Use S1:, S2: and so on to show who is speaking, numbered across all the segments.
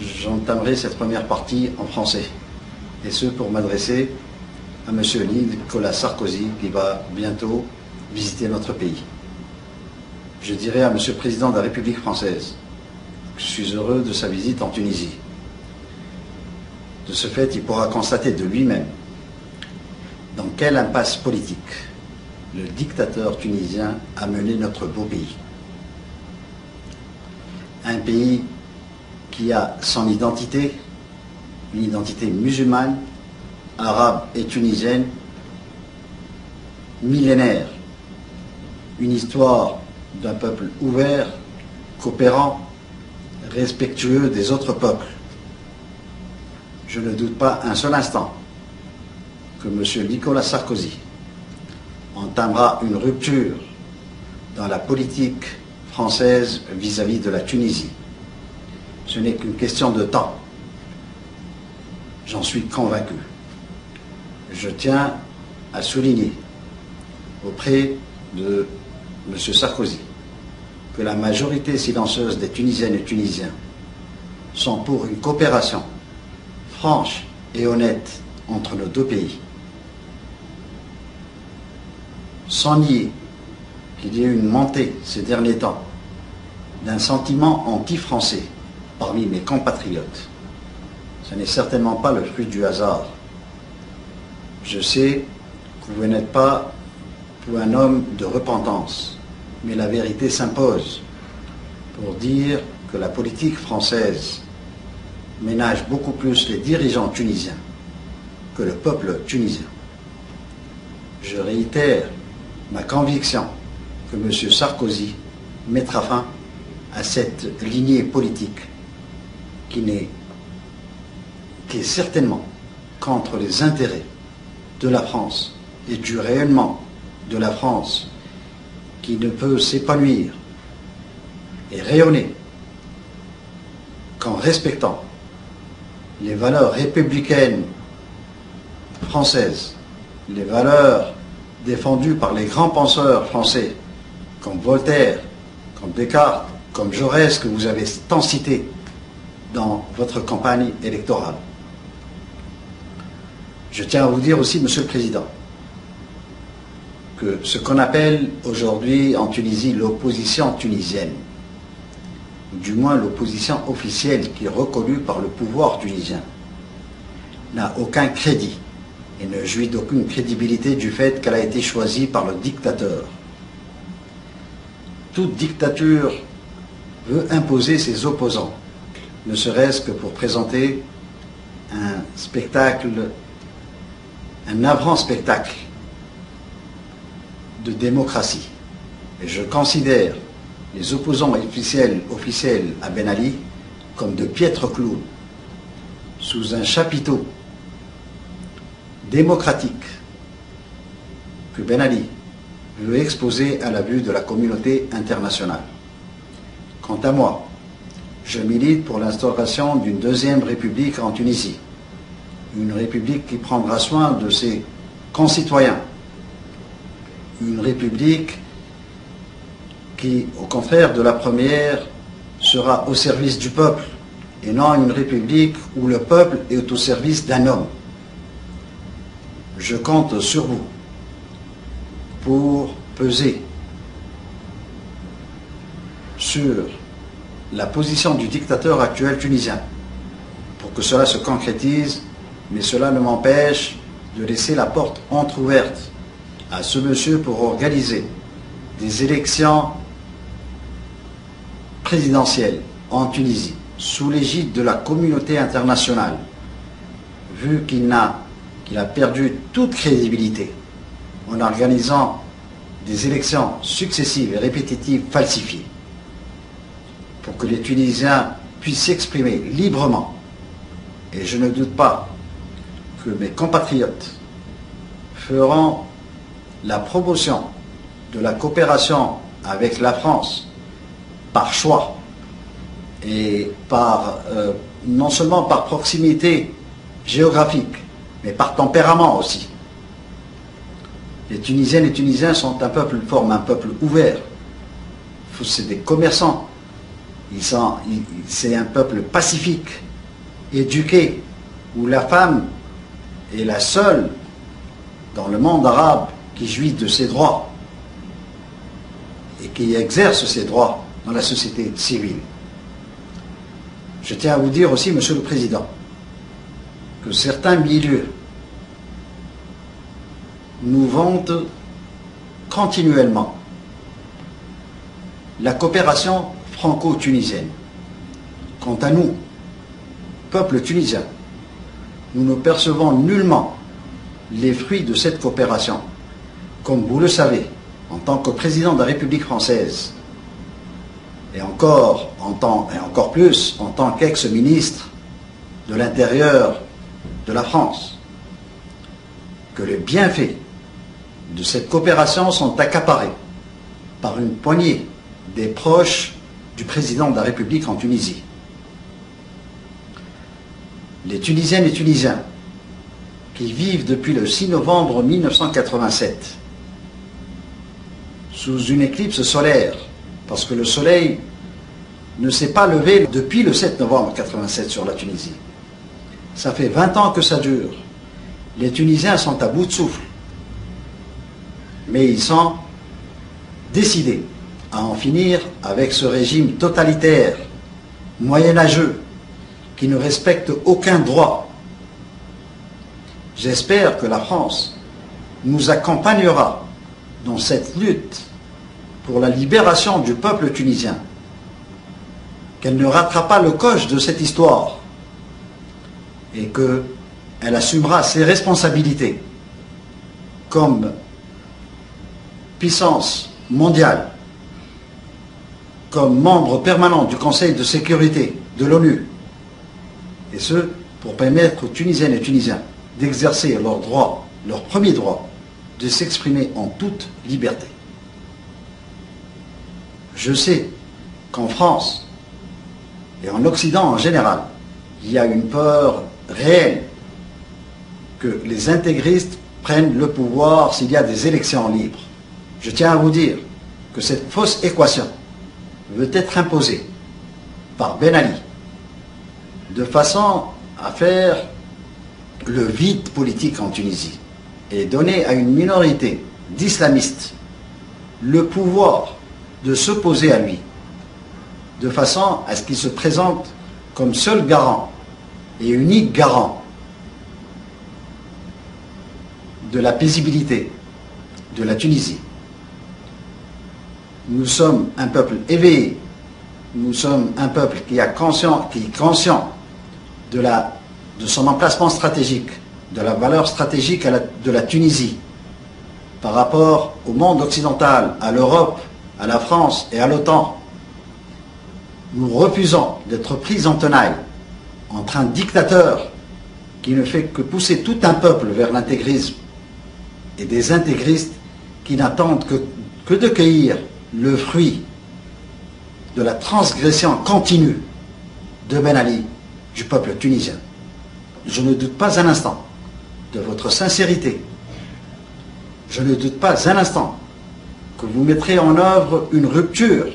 S1: j'entamerai cette première partie en français, et ce pour m'adresser à M. Nicolas Sarkozy, qui va bientôt visiter notre pays. Je dirai à M. le Président de la République française que je suis heureux de sa visite en Tunisie. De ce fait, il pourra constater de lui-même dans quelle impasse politique le dictateur tunisien a mené notre beau pays. Un pays qui a son identité, une identité musulmane, arabe et tunisienne, millénaire, une histoire d'un peuple ouvert, coopérant, respectueux des autres peuples. Je ne doute pas un seul instant que M. Nicolas Sarkozy entamera une rupture dans la politique française vis-à-vis de la Tunisie. Ce n'est qu'une question de temps. J'en suis convaincu. Je tiens à souligner auprès de M. Sarkozy que la majorité silencieuse des Tunisiennes et Tunisiens sont pour une coopération franche et honnête entre nos deux pays, sans nier qu'il y ait eu une montée ces derniers temps d'un sentiment anti-français parmi mes compatriotes. Ce n'est certainement pas le fruit du hasard. Je sais que vous n'êtes pas pour un homme de repentance, mais la vérité s'impose pour dire que la politique française ménage beaucoup plus les dirigeants tunisiens que le peuple tunisien. Je réitère ma conviction que M. Sarkozy mettra fin à cette lignée politique qui est certainement contre les intérêts de la France et du rayonnement de la France, qui ne peut s'épanouir et rayonner qu'en respectant les valeurs républicaines françaises, les valeurs défendues par les grands penseurs français, comme Voltaire, comme Descartes, comme Jaurès, que vous avez tant cités dans votre campagne électorale. Je tiens à vous dire aussi, Monsieur le Président, que ce qu'on appelle aujourd'hui en Tunisie l'opposition tunisienne, du moins l'opposition officielle qui est reconnue par le pouvoir tunisien, n'a aucun crédit et ne jouit d'aucune crédibilité du fait qu'elle a été choisie par le dictateur. Toute dictature veut imposer ses opposants, ne serait-ce que pour présenter un spectacle, un navrant spectacle de démocratie. Et je considère les opposants officiels à Ben Ali comme de piètres clowns sous un chapiteau démocratique que Ben Ali veut exposer à la vue de la communauté internationale. Quant à moi, je milite pour l'instauration d'une deuxième république en Tunisie, une république qui prendra soin de ses concitoyens, une république qui, au contraire de la première, sera au service du peuple, et non une république où le peuple est au service d'un homme. Je compte sur vous pour peser sur la position du dictateur actuel tunisien, pour que cela se concrétise, mais cela ne m'empêche de laisser la porte entrouverte à ce monsieur pour organiser des élections présidentielles en Tunisie, sous l'égide de la communauté internationale, vu qu'il a perdu toute crédibilité en organisant des élections successives et répétitives falsifiées, pour que les Tunisiens puissent s'exprimer librement. Et je ne doute pas que mes compatriotes feront la promotion de la coopération avec la France par choix et par, non seulement par proximité géographique, mais par tempérament aussi. Les Tunisiennes et Tunisiens forment un peuple ouvert. C'est des commerçants. C'est un peuple pacifique. éduquée, où la femme est la seule dans le monde arabe qui jouit de ses droits et qui exerce ses droits dans la société civile. Je tiens à vous dire aussi, Monsieur le Président, que certains milieux nous vantent continuellement la coopération franco-tunisienne. Quant à nous, peuple tunisien, nous ne percevons nullement les fruits de cette coopération. Comme vous le savez, en tant que président de la République française, et encore plus en tant qu'ex-ministre de l'Intérieur de la France, que les bienfaits de cette coopération sont accaparés par une poignée des proches du président de la République en Tunisie. Les Tunisiennes et Tunisiens qui vivent depuis le 6 novembre 1987 sous une éclipse solaire, parce que le soleil ne s'est pas levé depuis le 7 novembre 1987 sur la Tunisie. Ça fait 20 ans que ça dure. Les Tunisiens sont à bout de souffle. Mais ils sont décidés à en finir avec ce régime totalitaire, moyenâgeux, qui ne respecte aucun droit. J'espère que la France nous accompagnera dans cette lutte pour la libération du peuple tunisien, qu'elle ne ratera pas le coche de cette histoire et qu'elle assumera ses responsabilités comme puissance mondiale, comme membre permanent du Conseil de sécurité de l'ONU, et ce, pour permettre aux Tunisiennes et Tunisiens d'exercer leur droit, leur premier droit, de s'exprimer en toute liberté. Je sais qu'en France et en Occident en général, il y a une peur réelle que les intégristes prennent le pouvoir s'il y a des élections libres. Je tiens à vous dire que cette fausse équation veut être imposée par Ben Ali de façon à faire le vide politique en Tunisie et donner à une minorité d'islamistes le pouvoir de s'opposer à lui, de façon à ce qu'il se présente comme seul garant et unique garant de la paisibilité de la Tunisie. Nous sommes un peuple éveillé, nous sommes un peuple qui est conscient de son emplacement stratégique, de la valeur stratégique de la Tunisie par rapport au monde occidental, à l'Europe, à la France et à l'OTAN. Nous refusons d'être pris en tenaille entre un dictateur qui ne fait que pousser tout un peuple vers l'intégrisme et des intégristes qui n'attendent que de cueillir le fruit de la transgression continue de Ben Ali du peuple tunisien. Je ne doute pas un instant de votre sincérité. Je ne doute pas un instant que vous mettrez en œuvre une rupture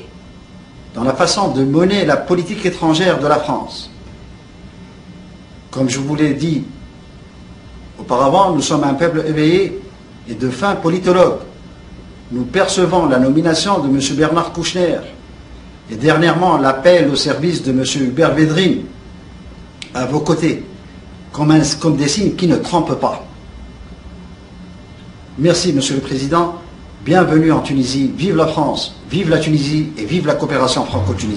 S1: dans la façon de mener la politique étrangère de la France. Comme je vous l'ai dit auparavant, nous sommes un peuple éveillé et de fins politologues. Nous percevons la nomination de M. Bernard Kouchner et dernièrement l'appel au service de M. Hubert Védrine à vos côtés comme des signes qui ne trompent pas. Merci, Monsieur le Président. Bienvenue en Tunisie. Vive la France, vive la Tunisie et vive la coopération franco-tunisienne.